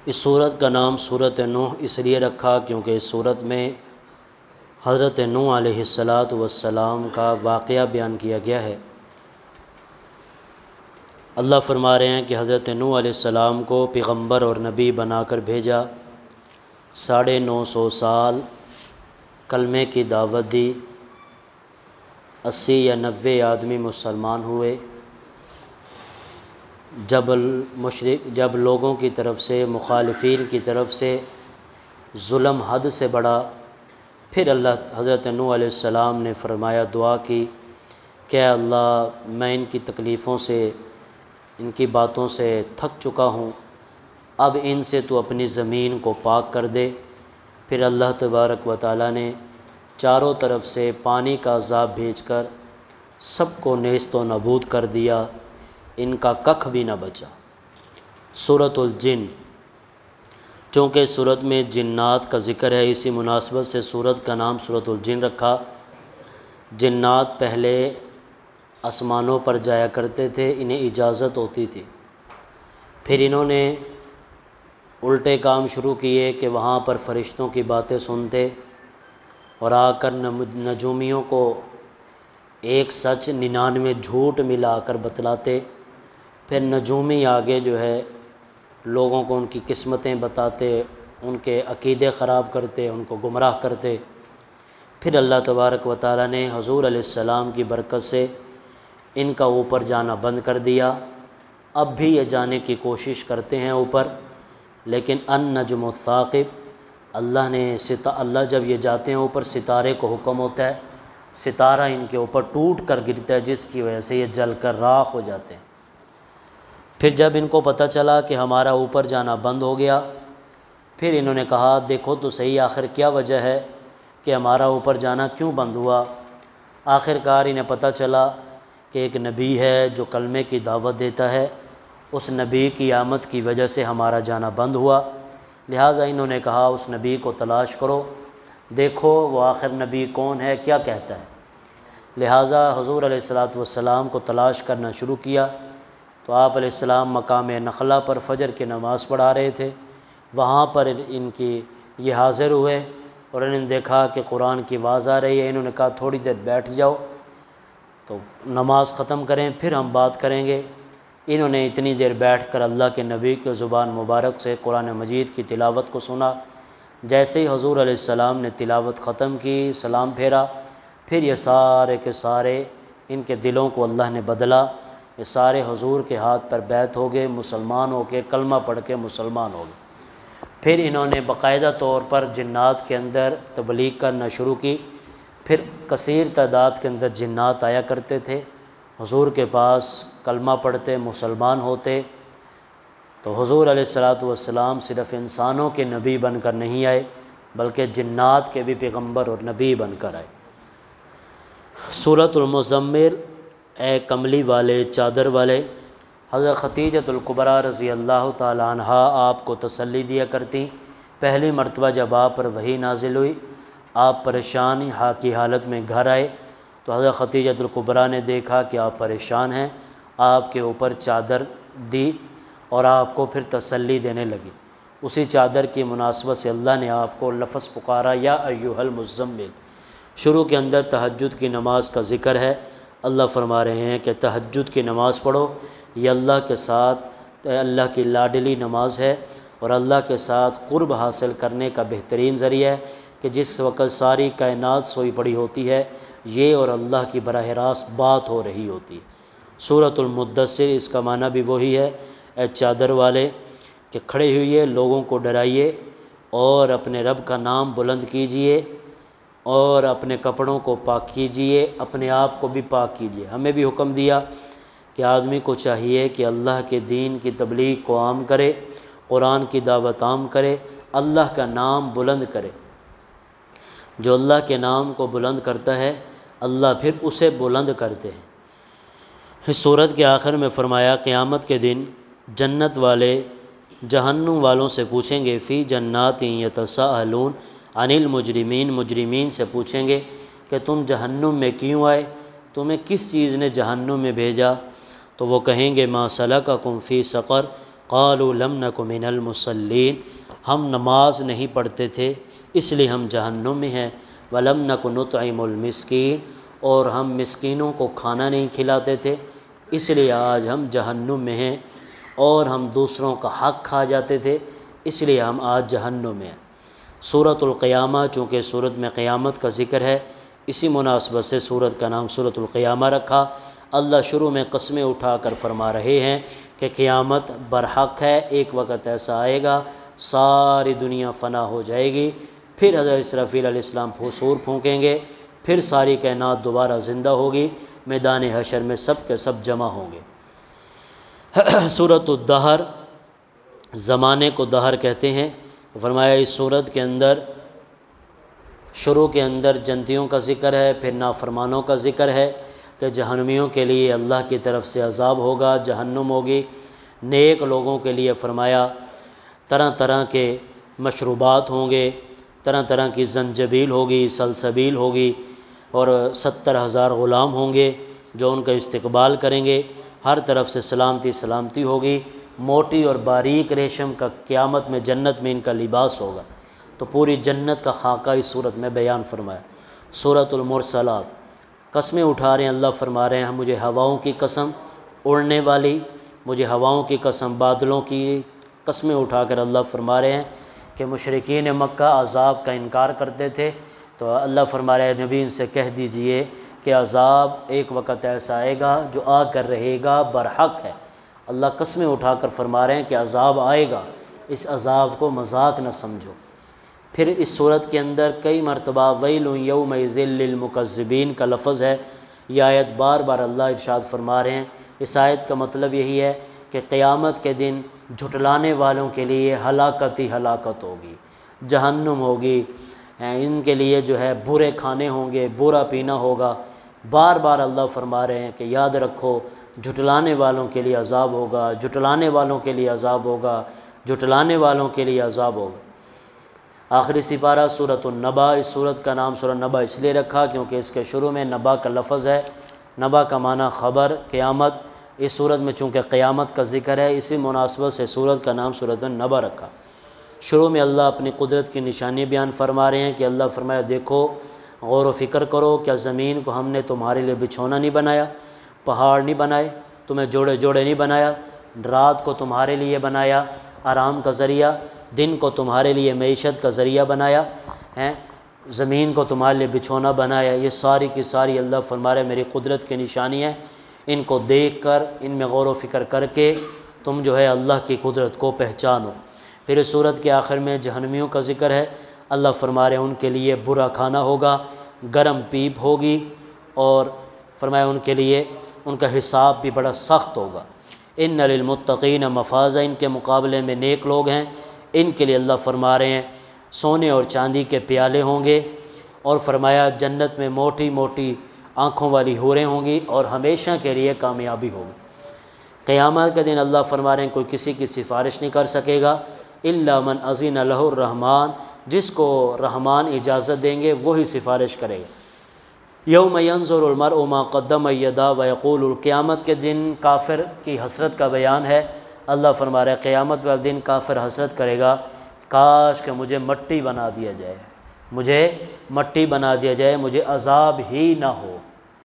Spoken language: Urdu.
اس صورت کا نام صورت نوح اس لیے رکھا کیونکہ اس صورت میں حضرت نوح علیہ السلام کا واقعہ بیان کیا گیا ہے۔ اللہ فرما رہے ہیں کہ حضرت نوح علیہ السلام کو پیغمبر اور نبی بنا کر بھیجا، 950 سال کلمے کی دعوت دی، 80 یا 90 آدمی مسلمان ہوئے۔ جب لوگوں کی طرف سے، مخالفین کی طرف سے ظلم حد سے بڑھا، پھر حضرت نوح علیہ السلام نے فرمایا، دعا کی کہ اے اللہ میں ان کی تکلیفوں سے، ان کی باتوں سے تھک چکا ہوں، اب ان سے تو اپنی زمین کو پاک کر دے۔ پھر اللہ تبارک و تعالیٰ نے چاروں طرف سے پانی کا عذاب بھیج کر سب کو نیست و نابود کر دیا، ان کا ککھ بھی نہ بچا۔ سورۃ الجن، چونکہ سورت میں جنات کا ذکر ہے، اسی مناسبت سے سورت کا نام سورۃ الجن رکھا۔ جنات پہلے آسمانوں پر جایا کرتے تھے، انہیں اجازت ہوتی تھی، پھر انہوں نے الٹے کام شروع کیے کہ وہاں پر فرشتوں کی باتیں سنتے اور آ کر نجومیوں کو ایک سچ 99 جھوٹ ملا کر بتلاتے۔ پھر نجومی آگے جو ہے لوگوں کو ان کی قسمتیں بتاتے، ان کے عقیدے خراب کرتے، ان کو گمراہ کرتے۔ پھر اللہ تبارک و تعالیٰ نے حضور علیہ السلام کی برکت سے ان کا اوپر جانا بند کر دیا۔ اب بھی یہ جانے کی کوشش کرتے ہیں اوپر، لیکن النجم الثاقب، اللہ جب یہ جاتے ہیں اوپر، ستارے کو حکم ہوتا ہے، ستارہ ان کے اوپر ٹوٹ کر گرتا ہے، جس کی وجہ سے یہ جل کر راکھ ہو جاتے ہیں۔ پھر جب ان کو پتہ چلا کہ ہمارا اوپر جانا بند ہو گیا، پھر انہوں نے کہا دیکھو تو صحیح آخر کیا وجہ ہے کہ ہمارا اوپر جانا کیوں بند ہوا۔ آخر کار انہیں پتہ چلا کہ ایک نبی ہے جو کلمے کی دعوت دیتا ہے، اس نبی کی آمد کی وجہ سے ہمارا جانا بند ہوا۔ لہٰذا انہوں نے کہا اس نبی کو تلاش کرو، دیکھو وہ آخر نبی کون ہے، کیا کہتا ہے۔ لہٰذا حضور علیہ السلام کو تلاش کرنا شروع کیا، تو آپ علیہ السلام مقام نخلا پر فجر کی نماز پڑھا رہے تھے، وہاں پر یہ حاضر ہوئے اور انہوں نے دیکھا کہ قرآن کی آواز آ رہی ہے۔ انہوں نے کہا تھوڑی دیر بیٹھ جاؤ تو نماز ختم کریں پھر ہم بات کریں گے۔ انہوں نے اتنی دیر بیٹھ کر اللہ کے نبی کے زبان مبارک سے قرآن مجید کی تلاوت کو سنا۔ جیسے ہی حضور علیہ السلام نے تلاوت ختم کی، سلام پھیرا، پھر یہ سارے کے سارے ان کے دلوں کو اللہ نے بدلا، یہ سارے حضور کے ہاتھ پر بیعت ہو گئے، مسلمان ہو کے کلمہ پڑھ کے مسلمان ہو گئے۔ پھر انہوں نے باقاعدہ طور پر جنات کے اندر تبلیغ کرنا شروع کی۔ پھر کثیر تعداد کے اندر جنات آیا کرتے تھے حضور کے پاس، کلمہ پڑھتے، مسلمان ہوتے۔ تو حضور علیہ السلام صرف انسانوں کے نبی بن کر نہیں آئے، بلکہ جنات کے بھی پیغمبر اور نبی بن کر آئے۔ سورۃ المزمل، اے کملی والے، چادر والے، حضرت خدیجۃ الکبریٰ رضی اللہ تعالی عنہا آپ کو تسلی دیا کرتی۔ پہلی مرتبہ جب آپ پر وحی نازل ہوئی، آپ پریشان کی حالت میں گھر آئے، تو حضرت خدیجۃ الکبریٰ نے دیکھا کہ آپ پریشان ہیں، آپ کے اوپر چادر دی اور آپ کو پھر تسلی دینے لگی۔ اسی چادر کی مناسبت سے اللہ نے آپ کو لفظ پکارا، یا ایھا المزمل۔ شروع کے اندر تہجد کی نماز کا ذکر ہے۔ اللہ فرما رہے ہیں کہ تہجد کی نماز پڑھو، یہ اللہ کے ساتھ اللہ کی لاڈلی نماز ہے اور اللہ کے ساتھ قرب حاصل کرنے کا بہترین ذریعہ ہے کہ جس وقت ساری کائنات سوئی پڑی ہوتی ہے، یہ اور اللہ کی براہ راست بات ہو رہی ہوتی ہے۔ سورۃ المدثر، اس کا معنی بھی وہی ہے، اے چادر والے، کہ کھڑے ہوئیے، لوگوں کو ڈرائیے اور اپنے رب کا نام بلند کیجئے اور اپنے کپڑوں کو پاک کیجئے، اپنے آپ کو بھی پاک کیجئے۔ ہمیں بھی حکم دیا کہ آدمی کو چاہیے کہ اللہ کے دین کی تبلیغ کو عام کرے، قرآن کی دعوت عام کرے، اللہ کا نام بلند کرے۔ جو اللہ کے نام کو بلند کرتا ہے، اللہ پھر اسے بلند کرتے ہیں۔ اس سورت کے آخر میں فرمایا قیامت کے دن جنت والے جہنم والوں سے پوچھیں گے، فی جنات یتساءلون عن المجرمین، مجرمین سے پوچھیں گے کہ تم جہنم میں کیوں آئے، تمہیں کس چیز نے جہنم میں بھیجا؟ تو وہ کہیں گے ما سلککم فی سقر، قالوا لم نک من المصلین، ہم نماز نہیں پڑھتے تھے اس لیے ہم جہنم میں ہیں، ولم نک نطعم المسکین، اور ہم مسکینوں کو کھانا نہیں کھلاتے تھے اس لیے آج ہم جہنم میں ہیں، اور ہم دوسروں کا حق کھا جاتے تھے اس لیے ہم آج جہنم میں ہیں۔ سورۃ القیامہ، چونکہ سورت میں قیامت کا ذکر ہے، اسی مناسبت سے سورت کا نام سورۃ القیامہ رکھا۔ اللہ شروع میں قسمیں اٹھا کر فرما رہے ہیں کہ قیامت برحق ہے، ایک وقت ایسا آئے گا ساری دنیا فنا ہو جائے گی، پھر حضرت اسرافیل علیہ السلام سور پھونکیں گے، پھر ساری کائنات دوبارہ زندہ ہوگی، میدان حشر میں سب کے سب جمع ہوں گے۔ سورۃ الدہر، زمانے کو دہر کہتے ہیں۔ فرمایا اس سورت کے اندر شروع کے اندر جنتیوں کا ذکر ہے، پھر نافرمانوں کا ذکر ہے کہ جہنمیوں کے لیے اللہ کی طرف سے عذاب ہوگا، جہنم ہوگی۔ نیک لوگوں کے لیے فرمایا طرح طرح کے مشروبات ہوں گے، طرح طرح کی زنجبیل ہوگی، سلسبیل ہوگی، اور 70,000 غلام ہوں گے جو ان کا استقبال کریں گے، ہر طرف سے سلامتی سلامتی ہوگی۔ موٹی اور باریک ریشم کا قیامت میں جنت میں ان کا لباس ہوگا، تو پوری جنت کا خاکہ اس صورت میں بیان فرمایا۔ سورۃ المرسلات، قسمیں اٹھا رہے ہیں، اللہ فرما رہے ہیں مجھے ہواؤں کی قسم، اڑنے والی، مجھے ہواؤں کی قسم، بادلوں کی قسمیں اٹھا کر اللہ فرما رہے ہیں کہ مشرکین مکہ عذاب کا انکار کرتے تھے، تو اللہ فرما رہے ہیں نبی ان سے کہہ دیجئے کہ عذاب ایک وقت ایسا آئے گا جو آ کر رہے گا، برحق ہے۔ اللہ قسمیں اٹھا کر فرما رہے ہیں کہ عذاب آئے گا، اس عذاب کو مذاق نہ سمجھو۔ پھر اس صورت کے اندر کئی مرتبہ ویل یومئذ للمکذبین کا لفظ ہے، یہ آیت بار بار اللہ ارشاد فرما رہے ہیں۔ اس آیت کا مطلب یہی ہے کہ قیامت کے دن جھٹلانے والوں کے لیے ہلاکت ہی ہلاکت ہوگی، جہنم ہوگی، ان کے لیے جو ہے برے کھانے ہوں گے، برا پینا ہوگا۔ بار بار اللہ فرما رہے ہیں کہ یاد رکھو جھٹلانے والوں کے لیے عذاب ہوگا، جھٹلانے والوں کے لیے عذاب ہوگا، جھٹلانے والوں کے لیے عذاب ہوگا۔ آخری سپارہ سورۃ النبا، اس سورت کا نام سورۃ النبا اس لیے رکھا کیونکہ اس کے شروع میں نبا کا لفظ ہے۔ نبا کا معنی خبر، قیامت۔ اس سورت میں چونکہ قیامت کا ذکر ہے، اسی مناسبت سے سورت کا نام سورۃ النبا رکھا۔ شروع میں اللہ اپنی قدرت کی نشانی بیان فرما رہے ہیں کہ اللہ فرمایا دیکھو، غور و فکر کرو، کیا زمین کو ہم نے تمہارے لیے بچھونا نہیں بنایا، پہاڑ نہیں بنائے، تمہیں جوڑے جوڑے نہیں بنایا، رات کو تمہارے لیے بنایا آرام کا ذریعہ، دن کو تمہارے لیے معیشت کا ذریعہ بنایا ہے، زمین کو تمہارے لیے بچھونا بنایا۔ یہ ساری کی ساری اللہ فرما رہے میری قدرت کی نشانی ہے، ان کو دیکھ کر ان میں غور و فکر کر کے تم جو ہے اللہ کی قدرت کو پہچانو۔ پھر اس صورت کے آخر میں جہنمیوں کا ذکر ہے، اللہ فرما رہے ان کے لیے برا کھانا ہوگا، گرم پیپ ہوگی، اور فرمایا ان کے لیے ان کا حساب بھی بڑا سخت ہوگا۔ ان للمتقین مفازہ، ان کے مقابلے میں نیک لوگ ہیں، ان کے لیے اللہ فرما رہے ہیں سونے اور چاندی کے پیالے ہوں گے، اور فرمایا جنت میں موٹی موٹی آنکھوں والی حوریں ہوں گی، اور ہمیشہ کے لیے کامیابی ہوگی۔ قیامت کے دن اللہ فرما رہے ہیں کوئی کسی کی سفارش نہیں کر سکے گا، الا من اذن لہ الرحمن، جس کو رحمان اجازت دیں گے وہی سفارش کرے گا۔ یوم ینظر المرء ما قدم یدا ویقول، قیامت کے دن کافر کی حسرت کا بیان ہے۔ اللہ فرما رہا ہے قیامت والے دن کافر حسرت کرے گا، کاش کہ مجھے مٹی بنا دیا جائے، مجھے مٹی بنا دیا جائے، مجھے عذاب ہی نہ ہو۔